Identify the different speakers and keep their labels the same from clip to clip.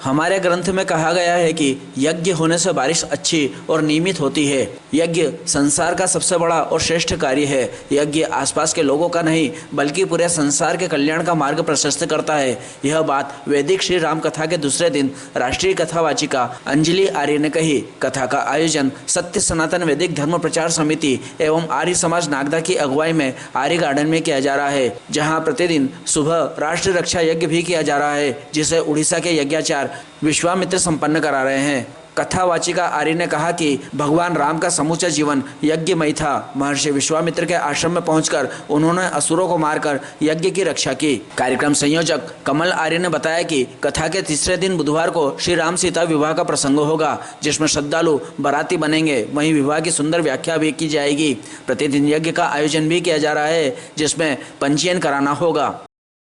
Speaker 1: हमारे ग्रंथ में कहा गया है कि यज्ञ होने से बारिश अच्छी और नियमित होती है। यज्ञ संसार का सबसे बड़ा और श्रेष्ठ कार्य है। यज्ञ आसपास के लोगों का नहीं बल्कि पूरे संसार के कल्याण का मार्ग प्रशस्त करता है। यह बात वैदिक श्री राम कथा के दूसरे दिन राष्ट्रीय कथावाचिका अंजलि आर्य ने कही। कथा का आयोजन सत्य सनातन वैदिक धर्म प्रचार समिति एवं आर्य समाज नागदा की अगुवाई में आर्य गार्डन में किया जा रहा है, जहाँ प्रतिदिन सुबह राष्ट्र रक्षा यज्ञ भी किया जा रहा है, जिसे उड़ीसा के यज्ञाचार्य विश्वामित्र संपन्न करा रहे हैं। कथावाचिका आर्य ने कहा कि भगवान राम का समूचा जीवन यज्ञमय था। महर्षि विश्वामित्र के आश्रम में पहुंचकर उन्होंने असुरों को मारकर यज्ञ की रक्षा की। कार्यक्रम संयोजक कमल आर्य ने बताया कि कथा के तीसरे दिन बुधवार को श्री राम सीता विवाह का प्रसंग होगा, जिसमें श्रद्धालु बाराती बनेंगे। वहीं विवाह की सुंदर व्याख्या भी की जाएगी। प्रतिदिन यज्ञ का आयोजन भी किया जा रहा है, जिसमें पंजीयन कराना होगा।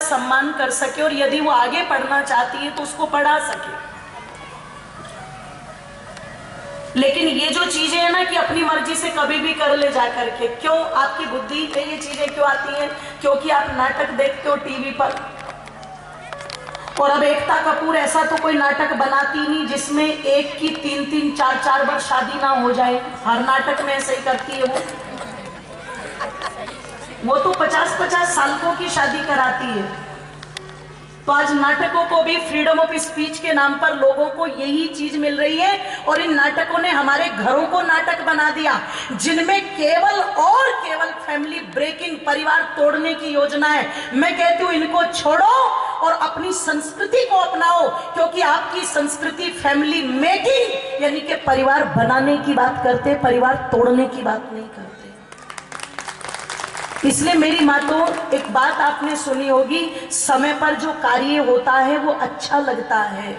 Speaker 2: सम्मान कर सके और यदि वो आगे पढ़ना चाहती है तो उसको पढ़ा सके। लेकिन ये जो चीजें है ना कि अपनी मर्जी से कभी भी कर ले जा करके, क्यों आपकी बुद्धि पे ये चीजें क्यों आती हैं? क्योंकि आप नाटक देखते हो टीवी पर। और अब एकता कपूर ऐसा तो कोई नाटक बनाती नहीं जिसमें एक की 3-3, 4-4 बार शादी ना हो जाए। हर नाटक में ऐसे ही करती है वो तो 50-50 सालों की शादी कराती है। तो आज नाटकों को भी फ्रीडम ऑफ स्पीच के नाम पर लोगों को यही चीज मिल रही है, और इन नाटकों ने हमारे घरों को नाटक बना दिया, जिनमें केवल और केवल फैमिली ब्रेकिंग, परिवार तोड़ने की योजना है। मैं कहती हूँ इनको छोड़ो और अपनी संस्कृति को अपनाओ, क्योंकि आपकी संस्कृति फैमिली मेकिंग यानी कि परिवार बनाने की बात करते, परिवार तोड़ने की बात नहीं करते। इसलिए मेरी मातों, एक बात आपने सुनी होगी, समय पर जो कार्य होता है वो अच्छा लगता है।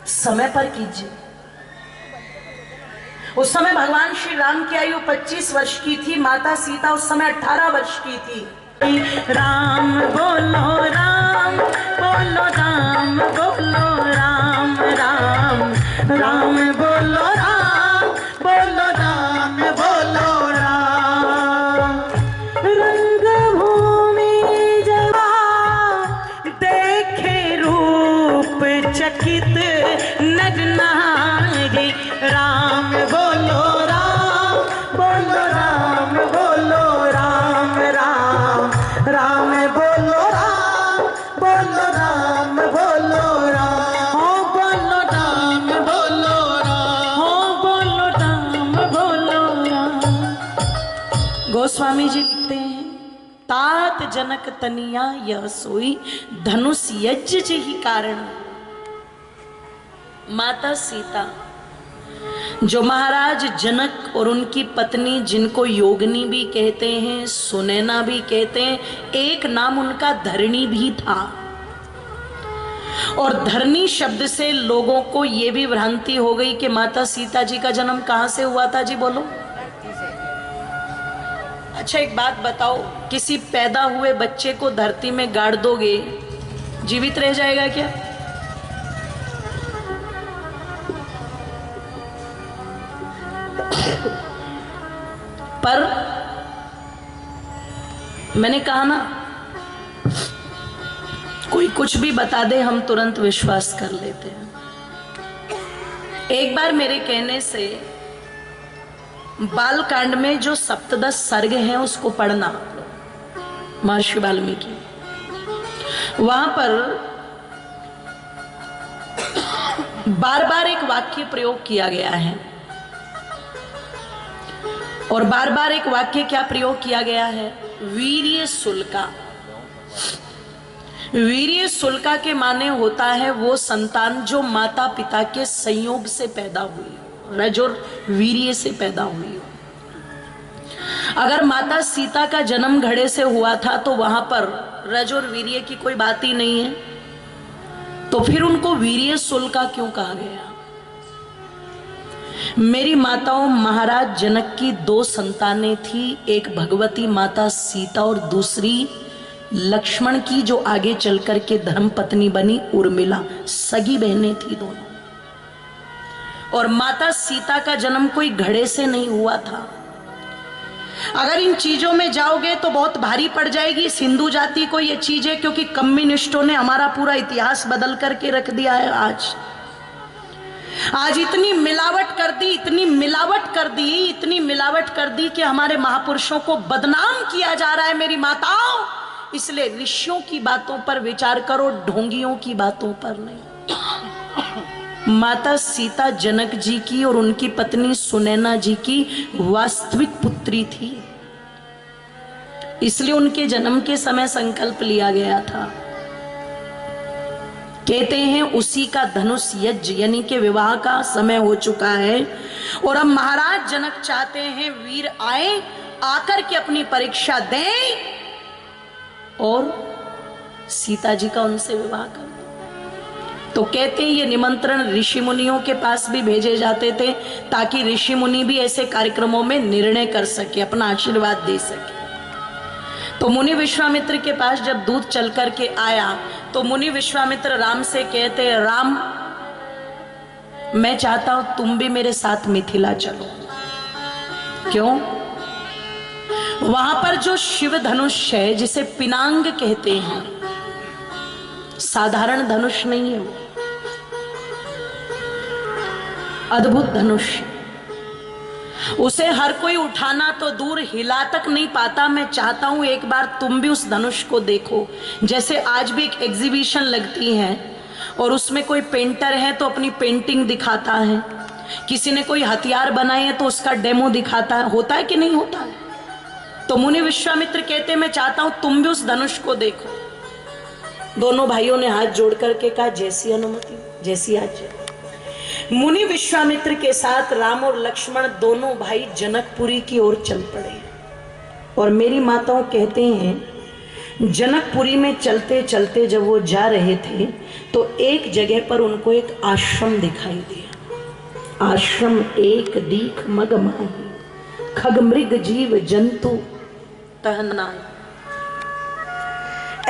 Speaker 2: समय पर कीजिए। उस समय भगवान श्री राम की आयु 25 वर्ष की थी, माता सीता उस समय 18 वर्ष की थी। राम बोलो राम बोलो राम बोलो राम राम राम बोलो राम बोलो राम बोलो राम। रंगभूमि जवा देखे रूप चकित नर नारी, राम बोलो राम बोलो राम बोलो राम राम राम बोलो राम बोलो राम बोलो राम। हो बोलो राम बोलो राम, हो बोलो राम बोलो राम। गोस्वामी जी लिखते हैं, तात जनक तनिया यह सोई धनुष यज्ञ ही कारण। माता सीता जो महाराज जनक और उनकी पत्नी, जिनको योगिनी भी कहते हैं, सुनैना भी कहते हैं, एक नाम उनका धरणी भी था। और धरणी शब्द से लोगों को यह भी भ्रांति हो गई कि माता सीता जी का जन्म कहां से हुआ था। जी बोलो। अच्छा एक बात बताओ, किसी पैदा हुए बच्चे को धरती में गाड़ दोगे, जीवित रह जाएगा क्या? पर मैंने कहा ना, कोई कुछ भी बता दे हम तुरंत विश्वास कर लेते हैं। एक बार मेरे कहने से बालकांड में जो सप्तदश सर्ग हैं उसको पढ़ना, महर्षि वाल्मीकि, वहां पर बार बार एक वाक्य प्रयोग किया गया है। और बार बार एक वाक्य क्या प्रयोग किया गया है? वीर्य शुल्का। वीर्य शुल्का के माने होता है वो संतान जो माता पिता के संयोग से पैदा हुई, रज और वीर्य से पैदा हुई। अगर माता सीता का जन्म घड़े से हुआ था तो वहां पर रज और वीर्य की कोई बात ही नहीं है, तो फिर उनको वीर्य शुल्का क्यों कहा गया? मेरी माताओं, महाराज जनक की 2 संतानें थी, एक भगवती माता सीता और दूसरी लक्ष्मण की, जो आगे चलकर के धर्मपत्नी बनी उर्मिला। सगी बहनें थी दोनों। और माता सीता का जन्म कोई घड़े से नहीं हुआ था। अगर इन चीजों में जाओगे तो बहुत भारी पड़ जाएगी इस हिंदू जाति को ये चीजें, क्योंकि कम्युनिस्टों ने हमारा पूरा इतिहास बदल करके रख दिया है। आज इतनी मिलावट कर दी, इतनी मिलावट कर दी, इतनी मिलावट कर दी कि हमारे महापुरुषों को बदनाम किया जा रहा है मेरी माताओं। इसलिए ऋषियों की बातों पर विचार करो, ढोंगियों की बातों पर नहीं। माता सीता जनक जी की और उनकी पत्नी सुनैना जी की वास्तविक पुत्री थी, इसलिए उनके जन्म के समय संकल्प लिया गया था। कहते हैं उसी का धनुष यज्ञ यानी कि विवाह का समय हो चुका है और अब महाराज जनक चाहते हैं वीर आए, आकर के अपनी परीक्षा दें और सीता जी का उनसे विवाह कर। तो कहते हैं ये निमंत्रण ऋषि मुनियों के पास भी भेजे जाते थे ताकि ऋषि मुनि भी ऐसे कार्यक्रमों में निर्णय कर सके, अपना आशीर्वाद दे सके। तो मुनि विश्वामित्र के पास जब दूत चल करके आया तो मुनि विश्वामित्र राम से कहते, राम मैं चाहता हूं तुम भी मेरे साथ मिथिला चलो। क्यों? वहां पर जो शिव धनुष है जिसे पिनांग कहते हैं, साधारण धनुष नहीं है, वो अद्भुत धनुष, उसे हर कोई उठाना तो दूर हिला तक नहीं पाता। मैं चाहता हूं एक बार तुम भी उस धनुष को देखो। जैसे आज भी एक एग्जीबिशन लगती है और उसमें कोई पेंटर है तो अपनी पेंटिंग दिखाता है, किसी ने कोई हथियार बनाए है तो उसका डेमो दिखाता है, होता है कि नहीं होता है? तो मुनि विश्वामित्र कहते मैं चाहता हूं तुम भी उस धनुष को देखो। दोनों भाइयों ने हाथ जोड़ करके कहा जैसी अनुमति, जैसी आज्ञा। मुनि विश्वामित्र के साथ राम और लक्ष्मण दोनों भाई जनकपुरी की ओर चल पड़े। और मेरी माताओं कहते हैं जनकपुरी में चलते चलते जब वो जा रहे थे तो एक जगह पर उनको एक आश्रम दिखाई दिया। आश्रम एक दीख मग माही, खग मृग जीव जंतु तहना।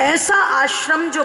Speaker 2: ऐसा आश्रम जो